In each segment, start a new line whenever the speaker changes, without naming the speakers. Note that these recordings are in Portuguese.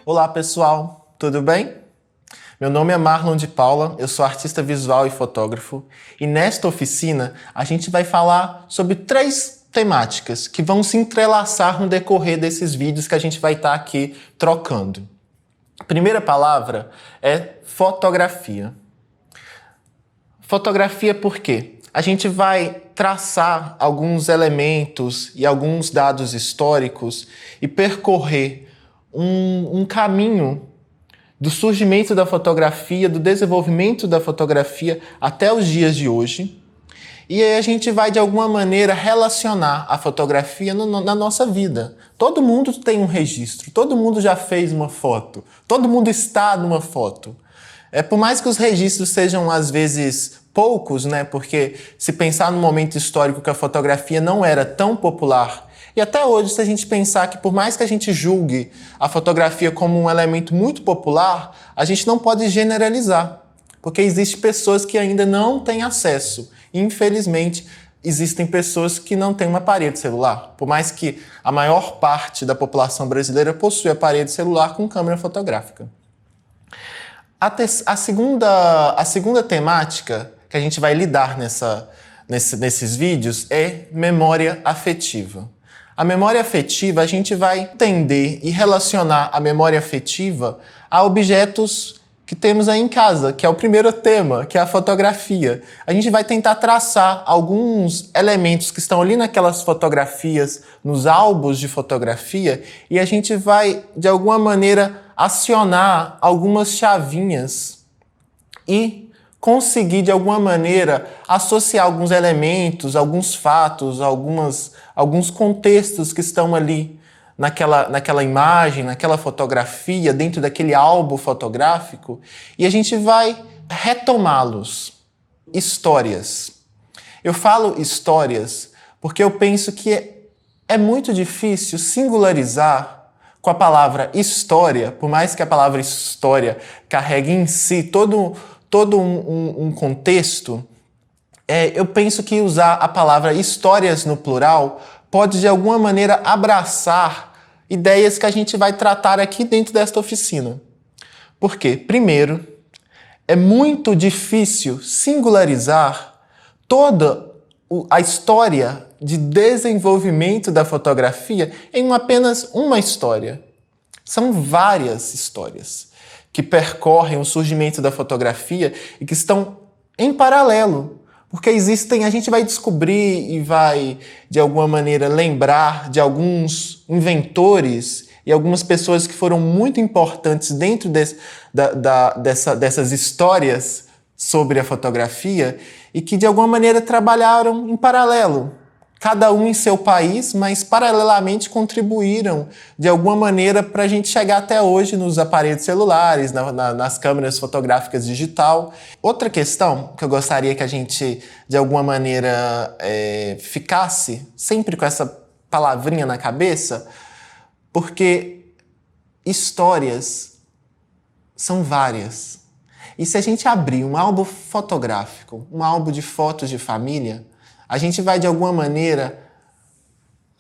Olá pessoal, tudo bem? Meu nome é Marlon de Paula, eu sou artista visual e fotógrafo e nesta oficina a gente vai falar sobre 3 temáticas que vão se entrelaçar no decorrer desses vídeos que a gente vai estar aqui trocando. A primeira palavra é fotografia. Fotografia por quê? A gente vai traçar alguns elementos e alguns dados históricos e percorrer um caminho do surgimento da fotografia, do desenvolvimento da fotografia até os dias de hoje. E aí a gente vai, de alguma maneira, relacionar a fotografia na nossa vida. Todo mundo tem um registro, todo mundo já fez uma foto, todo mundo está numa foto. Por mais que os registros sejam, às vezes, poucos, né? Porque se pensar no momento histórico que a fotografia não era tão popular, e até hoje, se a gente pensar que por mais que a gente julgue a fotografia como um elemento muito popular, a gente não pode generalizar, porque existem pessoas que ainda não têm acesso. Infelizmente, existem pessoas que não têm um aparelho celular, por mais que a maior parte da população brasileira possui aparelho celular com câmera fotográfica. A segunda temática que a gente vai lidar nesses vídeos é memória afetiva. A memória afetiva, a gente vai entender e relacionar a memória afetiva a objetos que temos aí em casa, que é o primeiro tema, que é a fotografia. A gente vai tentar traçar alguns elementos que estão ali naquelas fotografias, nos álbuns de fotografia, e a gente vai, de alguma maneira, acionar algumas chavinhas e conseguir, de alguma maneira, associar alguns elementos, alguns fatos, alguns contextos que estão ali naquela imagem, naquela fotografia, dentro daquele álbum fotográfico, e a gente vai retomá-los. Histórias. Eu falo histórias porque eu penso que é muito difícil singularizar com a palavra história, por mais que a palavra história carregue em si todo um contexto. Eu penso que usar a palavra histórias no plural pode de alguma maneira abraçar ideias que a gente vai tratar aqui dentro desta oficina. Por quê? Primeiro, é muito difícil singularizar toda a história de desenvolvimento da fotografia em apenas uma história. São várias histórias que percorrem o surgimento da fotografia e que estão em paralelo. Porque a gente vai descobrir e vai, de alguma maneira, lembrar de alguns inventores e algumas pessoas que foram muito importantes dentro dessas histórias sobre a fotografia e que, de alguma maneira, trabalharam em paralelo. Cada um em seu país, mas paralelamente contribuíram de alguma maneira para a gente chegar até hoje nos aparelhos celulares, nas câmeras fotográficas digital. Outra questão que eu gostaria que a gente, de alguma maneira, ficasse sempre com essa palavrinha na cabeça, porque histórias são várias. E se a gente abrir um álbum fotográfico, um álbum de fotos de família, a gente vai, de alguma maneira,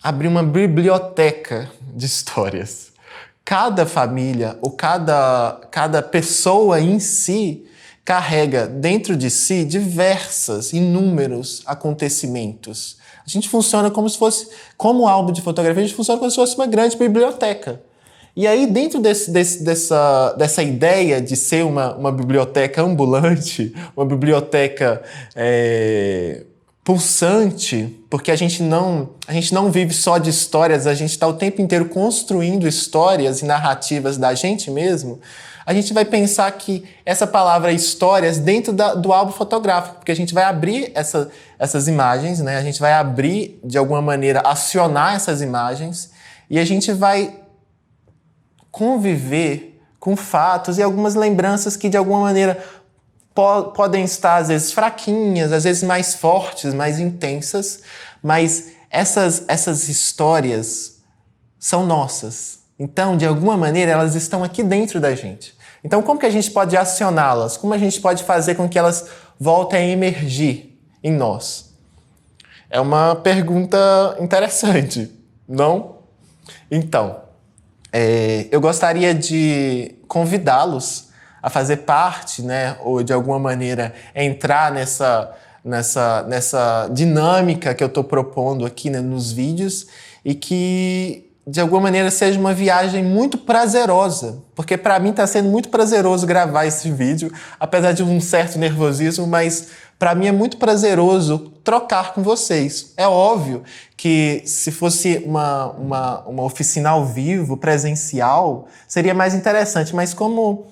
abrir uma biblioteca de histórias. Cada família ou cada pessoa em si carrega dentro de si inúmeros acontecimentos. A gente funciona como álbum de fotografia, a gente funciona como se fosse uma grande biblioteca. E aí, dentro dessa ideia de ser uma biblioteca ambulante, uma biblioteca pulsante, porque a gente não vive só de histórias, a gente está o tempo inteiro construindo histórias e narrativas da gente mesmo, a gente vai pensar que essa palavra histórias dentro do álbum fotográfico, porque a gente vai abrir essas imagens, né? A gente vai abrir, de alguma maneira, acionar essas imagens e a gente vai conviver com fatos e algumas lembranças que, de alguma maneira, podem estar, às vezes, fraquinhas, às vezes mais fortes, mais intensas, mas essas histórias são nossas. Então, de alguma maneira, elas estão aqui dentro da gente. Então, como que a gente pode acioná-las? Como a gente pode fazer com que elas voltem a emergir em nós? É uma pergunta interessante, não? Então, eu gostaria de convidá-los a fazer parte, né, ou de alguma maneira entrar nessa dinâmica que eu estou propondo aqui, né, nos vídeos, e que de alguma maneira seja uma viagem muito prazerosa, porque para mim está sendo muito prazeroso gravar esse vídeo, apesar de um certo nervosismo, mas para mim é muito prazeroso trocar com vocês. É óbvio que se fosse uma oficina ao vivo, presencial, seria mais interessante, mas como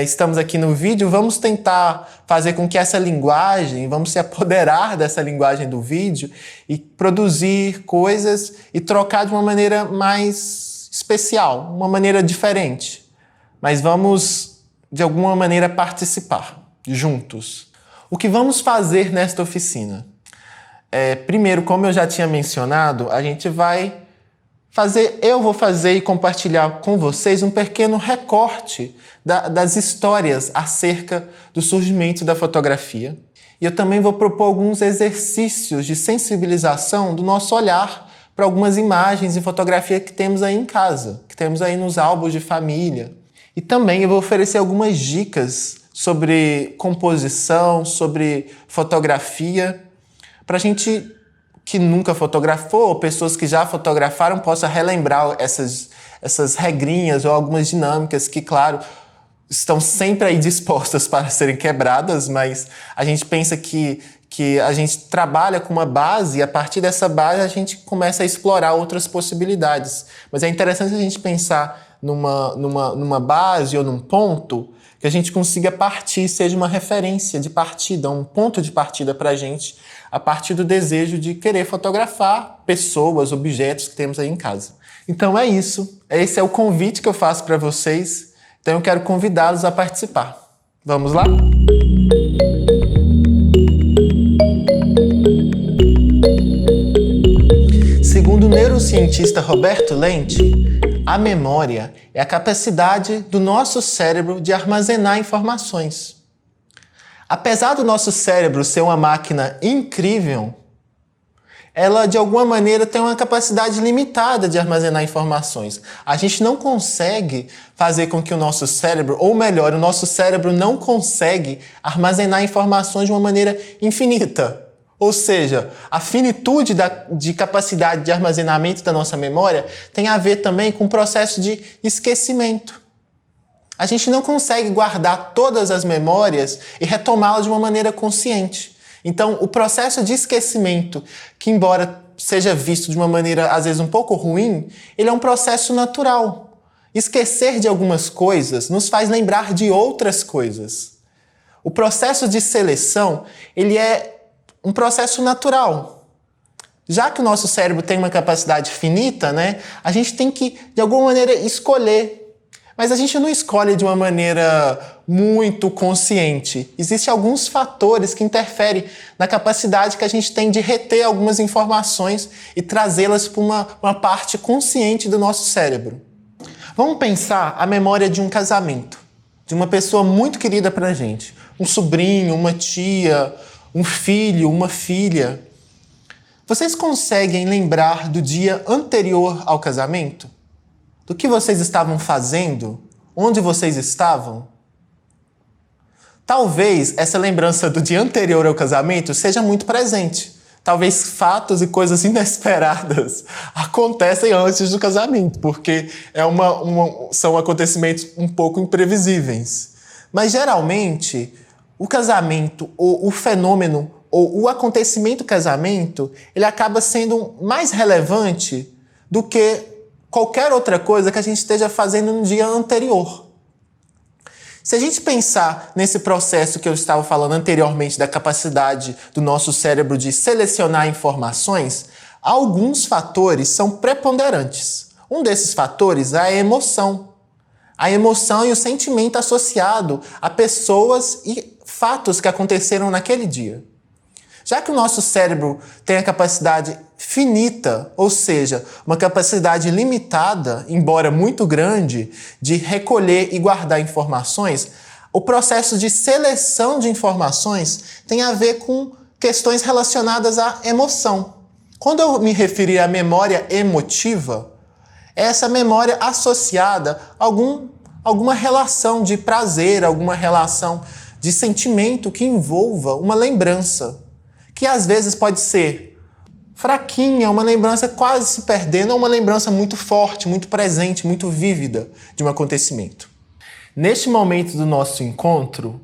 estamos aqui no vídeo, vamos tentar fazer com que essa linguagem, vamos se apoderar dessa linguagem do vídeo e produzir coisas e trocar de uma maneira mais especial, uma maneira diferente. Mas vamos, de alguma maneira, participar juntos. O que vamos fazer nesta oficina? Primeiro, como eu já tinha mencionado, eu vou fazer e compartilhar com vocês um pequeno recorte das histórias acerca do surgimento da fotografia. E eu também vou propor alguns exercícios de sensibilização do nosso olhar para algumas imagens e fotografia que temos aí em casa, que temos aí nos álbuns de família. E também eu vou oferecer algumas dicas sobre composição, sobre fotografia, para a gente que nunca fotografou, ou pessoas que já fotografaram, possa relembrar essas regrinhas ou algumas dinâmicas que, claro, estão sempre aí dispostas para serem quebradas, mas a gente pensa que a gente trabalha com uma base e a partir dessa base a gente começa a explorar outras possibilidades. Mas é interessante a gente pensar numa base ou num ponto que a gente consiga partir, seja uma referência de partida, um ponto de partida para a gente, a partir do desejo de querer fotografar pessoas, objetos que temos aí em casa. Então é isso. Esse é o convite que eu faço para vocês. Então eu quero convidá-los a participar. Vamos lá? Segundo o neurocientista Roberto Lente, a memória é a capacidade do nosso cérebro de armazenar informações. Apesar do nosso cérebro ser uma máquina incrível, ela de alguma maneira tem uma capacidade limitada de armazenar informações. A gente não consegue fazer com que o nosso cérebro, ou melhor, o nosso cérebro não consegue armazenar informações de uma maneira infinita. Ou seja, a finitude de capacidade de armazenamento da nossa memória tem a ver também com o processo de esquecimento. A gente não consegue guardar todas as memórias e retomá-las de uma maneira consciente. Então, o processo de esquecimento, que embora seja visto de uma maneira às vezes um pouco ruim, ele é um processo natural. Esquecer de algumas coisas nos faz lembrar de outras coisas. O processo de seleção, ele é um processo natural. Já que o nosso cérebro tem uma capacidade finita, né, a gente tem que, de alguma maneira, escolher. Mas a gente não escolhe de uma maneira muito consciente. Existem alguns fatores que interferem na capacidade que a gente tem de reter algumas informações e trazê-las para uma parte consciente do nosso cérebro. Vamos pensar a memória de um casamento, de uma pessoa muito querida para a gente. Um sobrinho, uma tia, um filho, uma filha. Vocês conseguem lembrar do dia anterior ao casamento? Do que vocês estavam fazendo? Onde vocês estavam? Talvez essa lembrança do dia anterior ao casamento seja muito presente. Talvez fatos e coisas inesperadas acontecem antes do casamento, porque são acontecimentos um pouco imprevisíveis. Mas geralmente, o casamento, ou o fenômeno, ou o acontecimento do casamento, ele acaba sendo mais relevante do que qualquer outra coisa que a gente esteja fazendo no dia anterior. Se a gente pensar nesse processo que eu estava falando anteriormente da capacidade do nosso cérebro de selecionar informações, alguns fatores são preponderantes. Um desses fatores é a emoção. A emoção e o sentimento associado a pessoas e fatos que aconteceram naquele dia. Já que o nosso cérebro tem a capacidade finita, ou seja, uma capacidade limitada, embora muito grande, de recolher e guardar informações, o processo de seleção de informações tem a ver com questões relacionadas à emoção. Quando eu me referi à memória emotiva, é essa memória associada a alguma relação de prazer, alguma relação de sentimento que envolva uma lembrança, que às vezes pode ser fraquinha, uma lembrança quase se perdendo, ou uma lembrança muito forte, muito presente, muito vívida de um acontecimento. Neste momento do nosso encontro,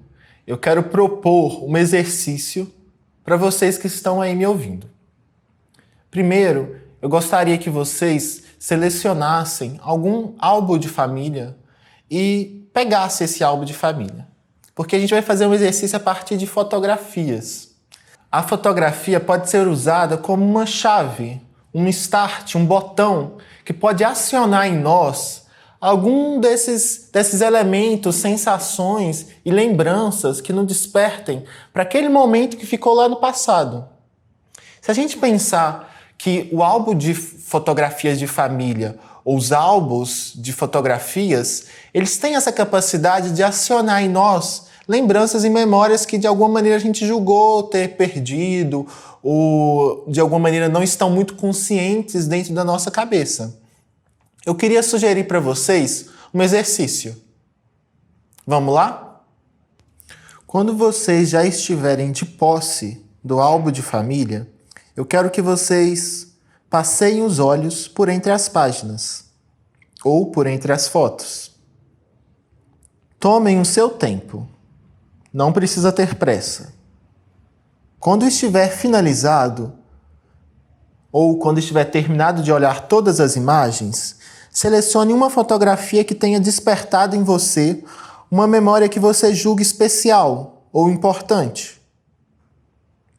eu quero propor um exercício para vocês que estão aí me ouvindo. Primeiro, eu gostaria que vocês selecionassem algum álbum de família e pegassem esse álbum de família. Porque a gente vai fazer um exercício a partir de fotografias. A fotografia pode ser usada como uma chave, um start, um botão que pode acionar em nós algum desses elementos, sensações e lembranças que nos despertem para aquele momento que ficou lá no passado. Se a gente pensar que o álbum de fotografias de família ou os álbuns de fotografias, eles têm essa capacidade de acionar em nós lembranças e memórias que de alguma maneira a gente julgou ter perdido ou de alguma maneira não estão muito conscientes dentro da nossa cabeça. Eu queria sugerir para vocês um exercício. Vamos lá? Quando vocês já estiverem de posse do álbum de família, eu quero que vocês passeiem os olhos por entre as páginas ou por entre as fotos. Tomem o seu tempo. Não precisa ter pressa. Quando estiver finalizado, ou quando estiver terminado de olhar todas as imagens, selecione uma fotografia que tenha despertado em você uma memória que você julgue especial ou importante.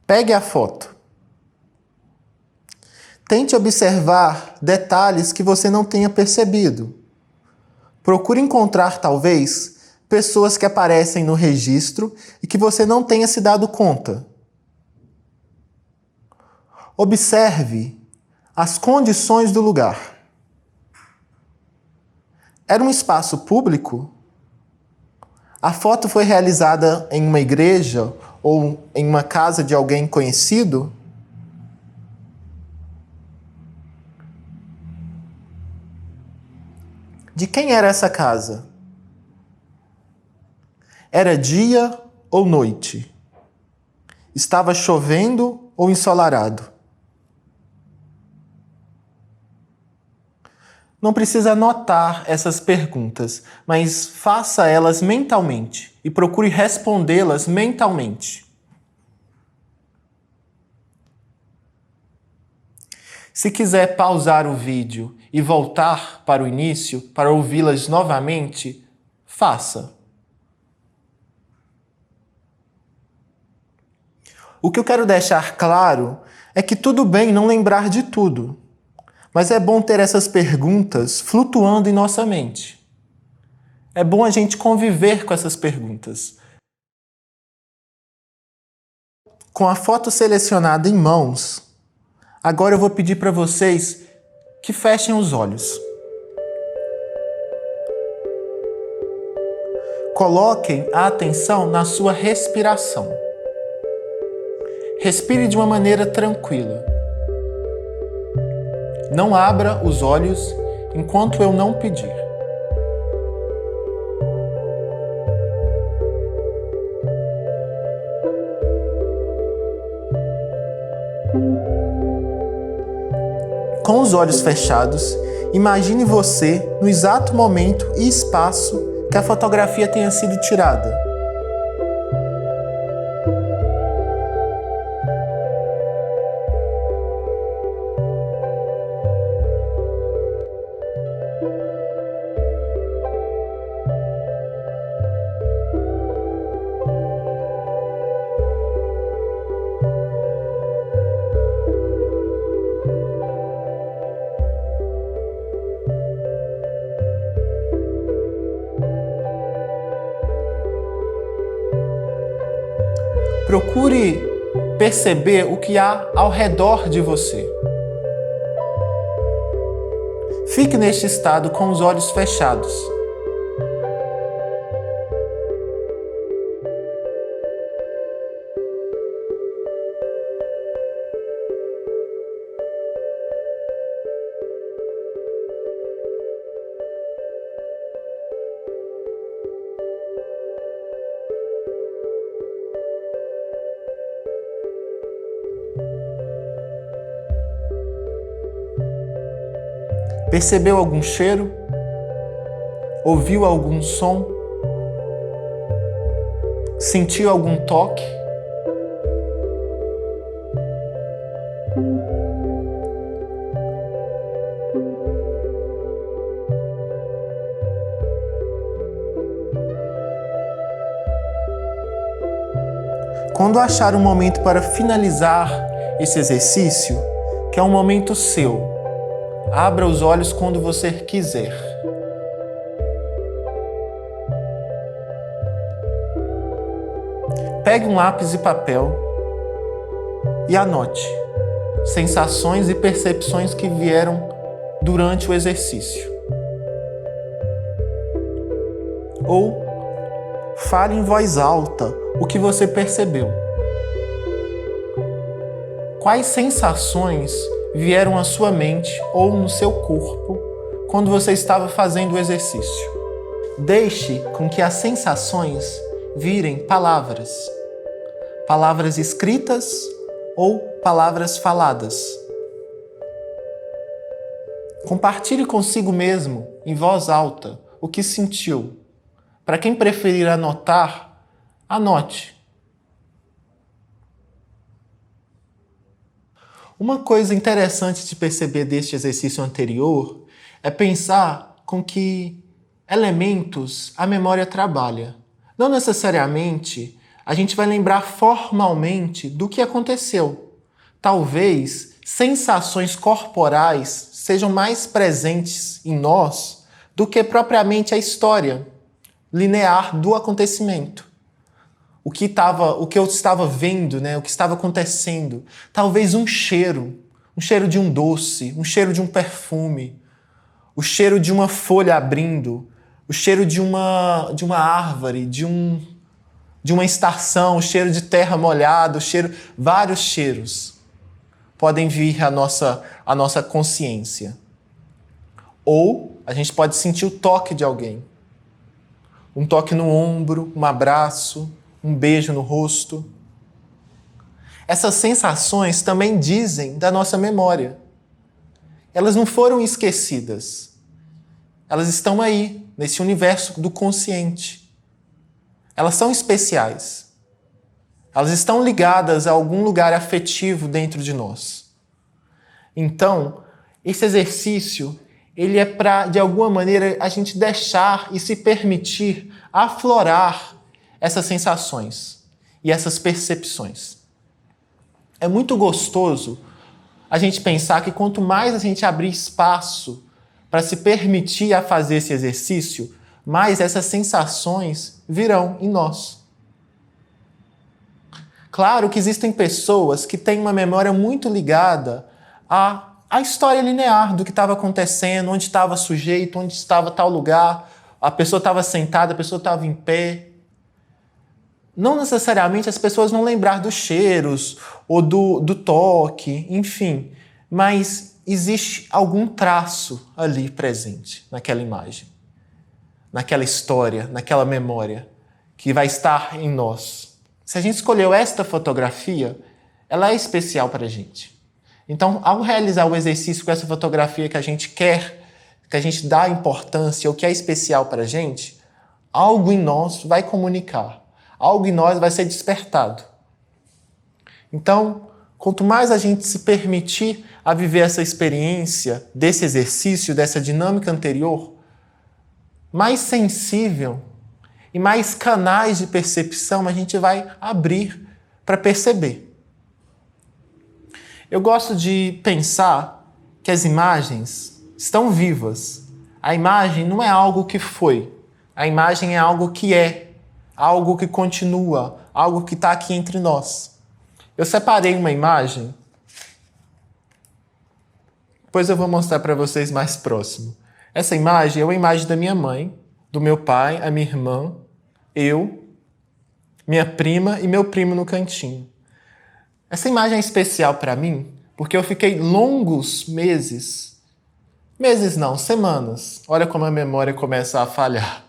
Pegue a foto. Tente observar detalhes que você não tenha percebido. Procure encontrar, talvez, pessoas que aparecem no registro e que você não tenha se dado conta. Observe as condições do lugar. Era um espaço público? A foto foi realizada em uma igreja ou em uma casa de alguém conhecido? De quem era essa casa? Era dia ou noite? Estava chovendo ou ensolarado? Não precisa anotar essas perguntas, mas faça elas mentalmente e procure respondê-las mentalmente. Se quiser pausar o vídeo e voltar para o início para ouvi-las novamente, faça. O que eu quero deixar claro é que tudo bem não lembrar de tudo, mas é bom ter essas perguntas flutuando em nossa mente. É bom a gente conviver com essas perguntas. Com a foto selecionada em mãos, agora eu vou pedir para vocês que fechem os olhos. Coloquem a atenção na sua respiração. Respire de uma maneira tranquila. Não abra os olhos enquanto eu não pedir. Com os olhos fechados, imagine você no exato momento e espaço que a fotografia tenha sido tirada. Procure perceber o que há ao redor de você. Fique neste estado com os olhos fechados. Percebeu algum cheiro? Ouviu algum som? Sentiu algum toque? Quando achar um momento para finalizar esse exercício, que é um momento seu, abra os olhos quando você quiser. Pegue um lápis e papel e anote sensações e percepções que vieram durante o exercício. Ou fale em voz alta o que você percebeu. Quais sensações vieram à sua mente ou no seu corpo quando você estava fazendo o exercício? Deixe com que as sensações virem palavras. Palavras escritas ou palavras faladas. Compartilhe consigo mesmo, em voz alta, o que sentiu. Para quem preferir anotar, anote. Uma coisa interessante de perceber deste exercício anterior é pensar com que elementos a memória trabalha. Não necessariamente a gente vai lembrar formalmente do que aconteceu. Talvez sensações corporais sejam mais presentes em nós do que propriamente a história linear do acontecimento. O que eu estava vendo, né? O que estava acontecendo. Talvez um cheiro de um doce, um cheiro de um perfume, o cheiro de uma folha abrindo, o cheiro de uma árvore, de uma estação, o cheiro de terra molhada, vários cheiros podem vir à nossa consciência. Ou a gente pode sentir o toque de alguém. Um toque no ombro, um abraço, um beijo no rosto. Essas sensações também dizem da nossa memória. Elas não foram esquecidas. Elas estão aí, nesse universo do consciente. Elas são especiais. Elas estão ligadas a algum lugar afetivo dentro de nós. Então, esse exercício, ele é para, de alguma maneira, a gente deixar e se permitir aflorar essas sensações e essas percepções. É muito gostoso a gente pensar que quanto mais a gente abrir espaço para se permitir a fazer esse exercício, mais essas sensações virão em nós. Claro que existem pessoas que têm uma memória muito ligada à história linear do que estava acontecendo, onde estava o sujeito, onde estava tal lugar, a pessoa estava sentada, a pessoa estava em pé. Não necessariamente as pessoas vão lembrar dos cheiros ou do toque, enfim, mas existe algum traço ali presente naquela imagem, naquela história, naquela memória que vai estar em nós. Se a gente escolheu esta fotografia, ela é especial para a gente. Então, ao realizar o exercício com essa fotografia que a gente quer, que a gente dá importância, o que é especial para a gente, algo em nós vai comunicar. Algo em nós vai ser despertado. Então, quanto mais a gente se permitir a viver essa experiência desse exercício, dessa dinâmica anterior, mais sensível e mais canais de percepção a gente vai abrir para perceber. Eu gosto de pensar que as imagens estão vivas. A imagem não é algo que foi. A imagem é algo que é. Algo que continua, algo que está aqui entre nós. Eu separei uma imagem, depois eu vou mostrar para vocês mais próximo. Essa imagem é uma imagem da minha mãe, do meu pai, a minha irmã, eu, minha prima e meu primo no cantinho. Essa imagem é especial para mim porque eu fiquei longos meses, semanas. Olha como a memória começa a falhar.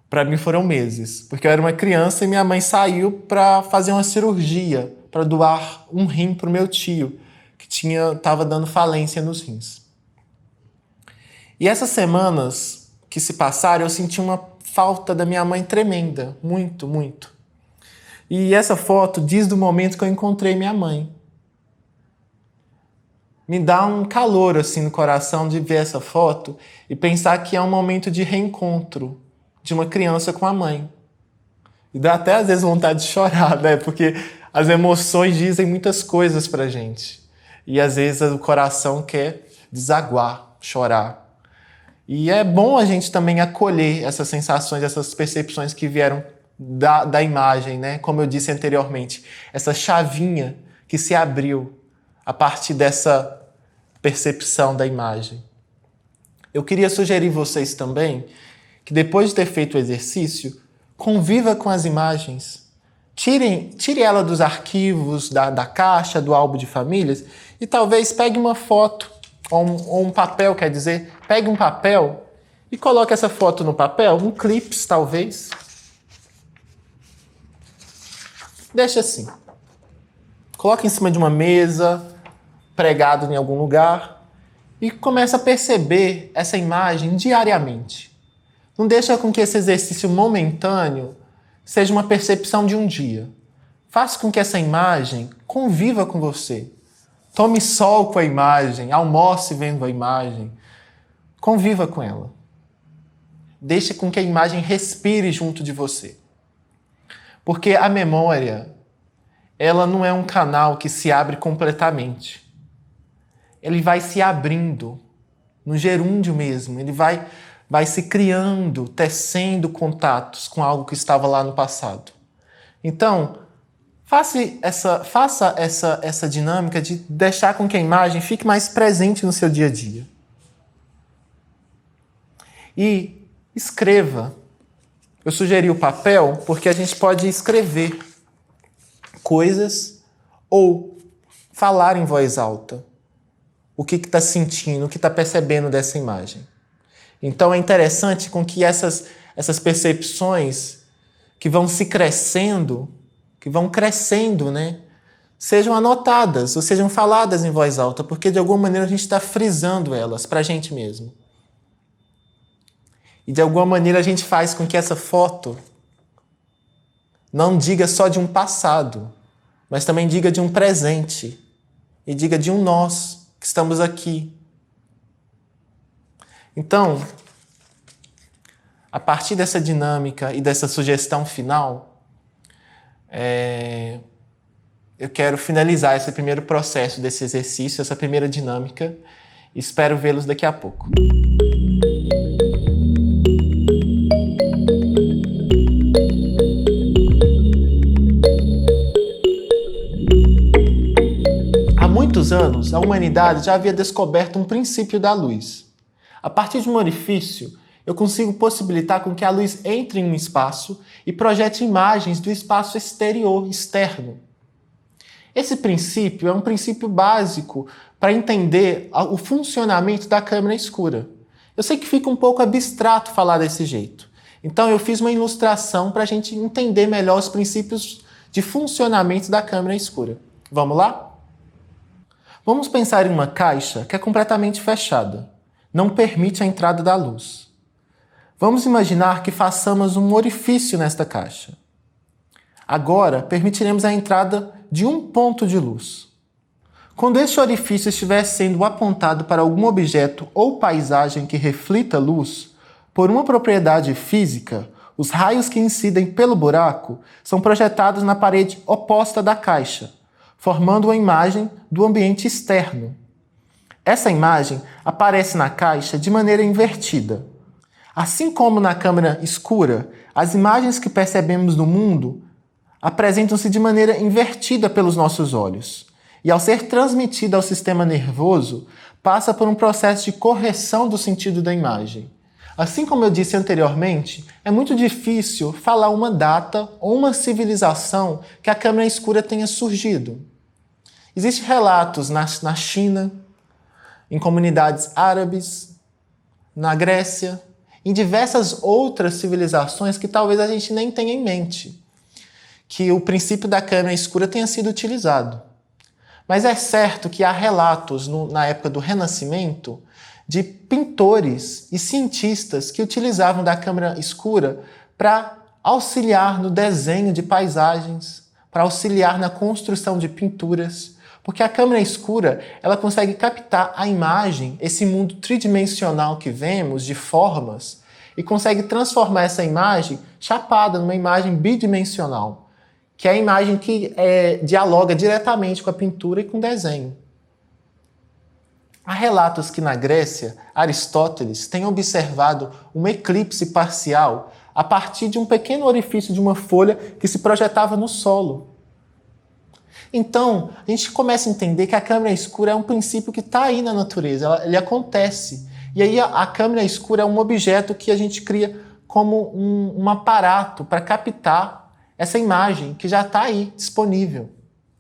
Para mim foram meses, porque eu era uma criança e minha mãe saiu para fazer uma cirurgia, para doar um rim para o meu tio, que estava dando falência nos rins. E essas semanas que se passaram, eu senti uma falta da minha mãe tremenda, muito, muito. E essa foto diz do momento que eu encontrei minha mãe. Me dá um calor assim no coração de ver essa foto e pensar que é um momento de reencontro de uma criança com a mãe. E dá até às vezes vontade de chorar, né? Porque as emoções dizem muitas coisas pra gente. E às vezes o coração quer desaguar, chorar. E é bom a gente também acolher essas sensações, essas percepções que vieram da imagem, né? Como eu disse anteriormente, essa chavinha que se abriu a partir dessa percepção da imagem. Eu queria sugerir vocês também que depois de ter feito o exercício, conviva com as imagens. Tire ela dos arquivos, da caixa, do álbum de famílias e talvez pegue uma foto ou um papel, quer dizer, pegue um papel e coloque essa foto no papel, um clips talvez. Deixa assim. Coloque em cima de uma mesa, pregado em algum lugar e comece a perceber essa imagem diariamente. Não deixa com que esse exercício momentâneo seja uma percepção de um dia. Faça com que essa imagem conviva com você. Tome sol com a imagem, almoce vendo a imagem. Conviva com ela. Deixe com que a imagem respire junto de você. Porque a memória, ela não é um canal que se abre completamente. Ele vai se abrindo no gerúndio mesmo. Ele vai se criando, tecendo contatos com algo que estava lá no passado. Então, faça essa dinâmica de deixar com que a imagem fique mais presente no seu dia a dia. E escreva. Eu sugeri o papel porque a gente pode escrever coisas ou falar em voz alta o que está sentindo, o que está percebendo dessa imagem. Então é interessante com que essas percepções que vão se crescendo, que vão crescendo, né, sejam anotadas ou sejam faladas em voz alta, porque de alguma maneira a gente está frisando elas para a gente mesmo. E de alguma maneira a gente faz com que essa foto não diga só de um passado, mas também diga de um presente e diga de um nós que estamos aqui. Então, a partir dessa dinâmica e dessa sugestão final, eu quero finalizar esse primeiro processo desse exercício, essa primeira dinâmica. Espero vê-los daqui a pouco. Há muitos anos, a humanidade já havia descoberto um princípio da luz. A partir de um orifício, eu consigo possibilitar com que a luz entre em um espaço e projete imagens do espaço exterior, externo. Esse princípio é um princípio básico para entender o funcionamento da câmara escura. Eu sei que fica um pouco abstrato falar desse jeito. Então eu fiz uma ilustração para a gente entender melhor os princípios de funcionamento da câmara escura. Vamos lá? Vamos pensar em uma caixa que é completamente fechada. Não permite a entrada da luz. Vamos imaginar que façamos um orifício nesta caixa. Agora, permitiremos a entrada de um ponto de luz. Quando este orifício estiver sendo apontado para algum objeto ou paisagem que reflita luz, por uma propriedade física, os raios que incidem pelo buraco são projetados na parede oposta da caixa, formando uma imagem do ambiente externo. Essa imagem aparece na caixa de maneira invertida. Assim como na câmara escura, as imagens que percebemos no mundo apresentam-se de maneira invertida pelos nossos olhos. E ao ser transmitida ao sistema nervoso, passa por um processo de correção do sentido da imagem. Assim como eu disse anteriormente, é muito difícil falar uma data ou uma civilização que a câmera escura tenha surgido. Existem relatos na China, em comunidades árabes, na Grécia, em diversas outras civilizações que talvez a gente nem tenha em mente, que o princípio da câmera escura tenha sido utilizado. Mas é certo que há relatos na época do Renascimento de pintores e cientistas que utilizavam da câmera escura para auxiliar no desenho de paisagens, para auxiliar na construção de pinturas, porque a câmera escura ela consegue captar a imagem, esse mundo tridimensional que vemos, de formas, e consegue transformar essa imagem chapada numa imagem bidimensional, que é a imagem que dialoga diretamente com a pintura e com o desenho. Há relatos que na Grécia, Aristóteles tem observado um eclipse parcial a partir de um pequeno orifício de uma folha que se projetava no solo. Então, a gente começa a entender que a câmera escura é um princípio que está aí na natureza, ele acontece. E aí a câmera escura é um objeto que a gente cria como um aparato para captar essa imagem que já está aí, disponível.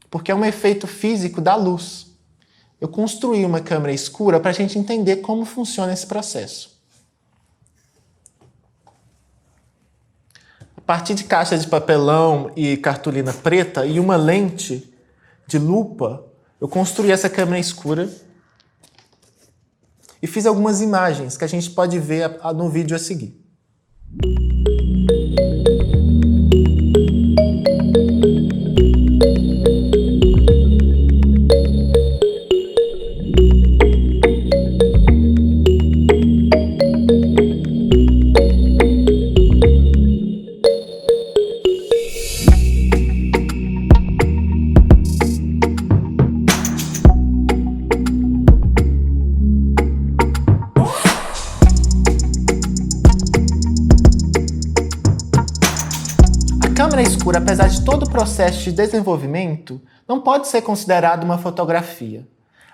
Porque é um efeito físico da luz. Eu construí uma câmera escura para a gente entender como funciona esse processo. A partir de caixas de papelão e cartolina preta e uma lente de lupa, eu construí essa câmera escura e fiz algumas imagens que a gente pode ver no vídeo a seguir. A câmera escura, apesar de todo o processo de desenvolvimento, não pode ser considerada uma fotografia.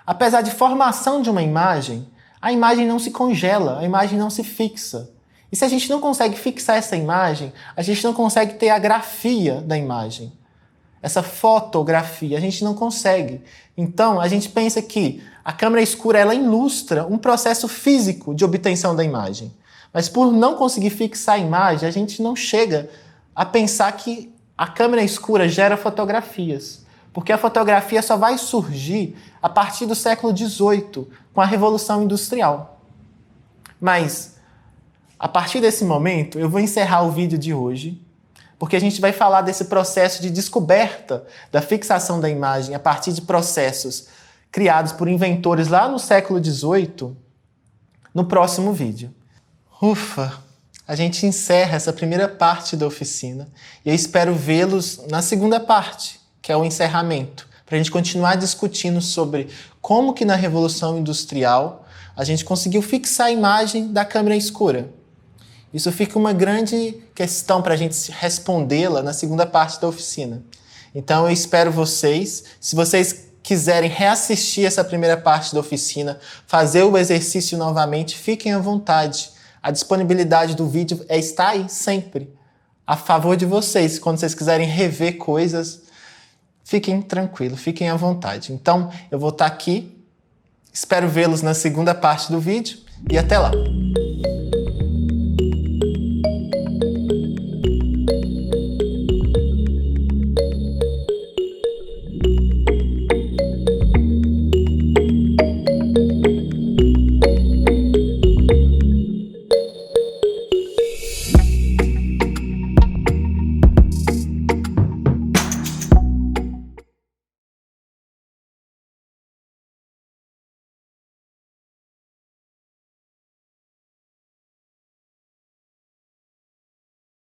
Apesar de formação de uma imagem, a imagem não se congela, a imagem não se fixa. E se a gente não consegue fixar essa imagem, a gente não consegue ter a grafia da imagem. Essa fotografia, a gente não consegue. Então, a gente pensa que a câmera escura ela ilustra um processo físico de obtenção da imagem. Mas por não conseguir fixar a imagem, a gente não chega a pensar que a câmera escura gera fotografias. Porque a fotografia só vai surgir a partir do século XVIII, com a Revolução Industrial. Mas, a partir desse momento, eu vou encerrar o vídeo de hoje, porque a gente vai falar desse processo de descoberta da fixação da imagem a partir de processos criados por inventores lá no século XVIII, no próximo vídeo. Ufa! A gente encerra essa primeira parte da oficina e eu espero vê-los na segunda parte, que é o encerramento, para a gente continuar discutindo sobre como que na Revolução Industrial a gente conseguiu fixar a imagem da câmera escura. Isso fica uma grande questão para a gente respondê-la na segunda parte da oficina. Então eu espero vocês, se vocês quiserem reassistir essa primeira parte da oficina, fazer o exercício novamente, fiquem à vontade. A disponibilidade do vídeo está aí sempre, a favor de vocês. Quando vocês quiserem rever coisas, fiquem tranquilos, fiquem à vontade. Então, eu vou estar aqui, espero vê-los na segunda parte do vídeo e até lá!